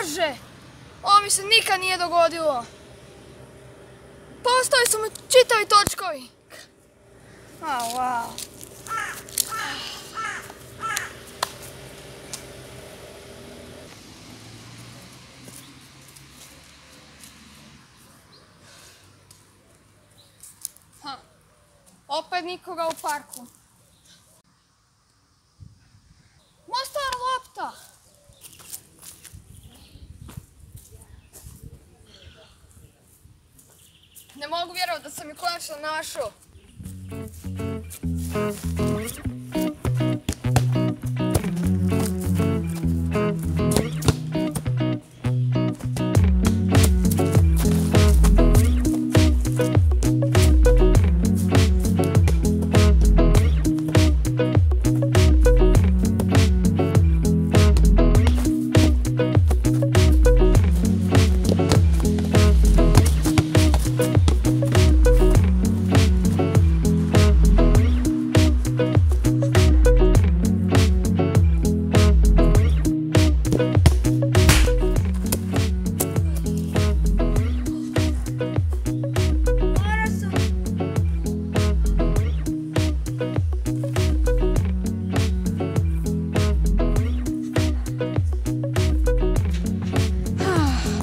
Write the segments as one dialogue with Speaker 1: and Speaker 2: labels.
Speaker 1: Bože! Ovo mi se nikad nije dogodilo. Postali su mi čitavi točkovi. Wow. Opet nikoga u parku. Moja stara lopta! Ne mogu vjerovati da sam ju konačno našao.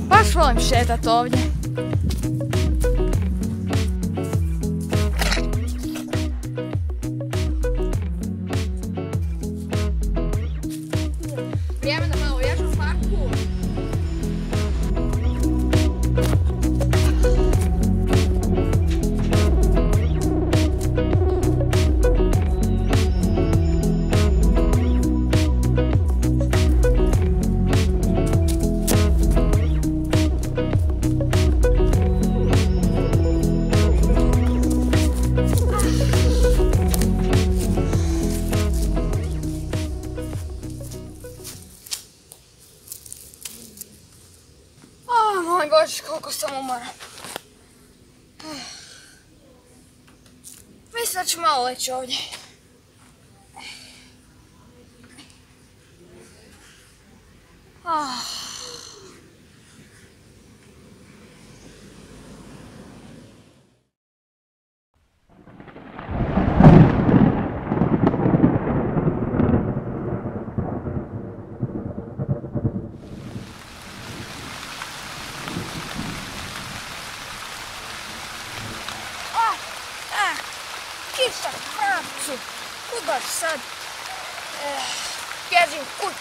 Speaker 1: Baš volim šetat ovdje. Vrijeme da malo ježem u parku. Moj Bože, koliko sam umoran. Mislim da ću malo leći ovdje. Kiša, pravcu, kud baš sad? Bježim kud?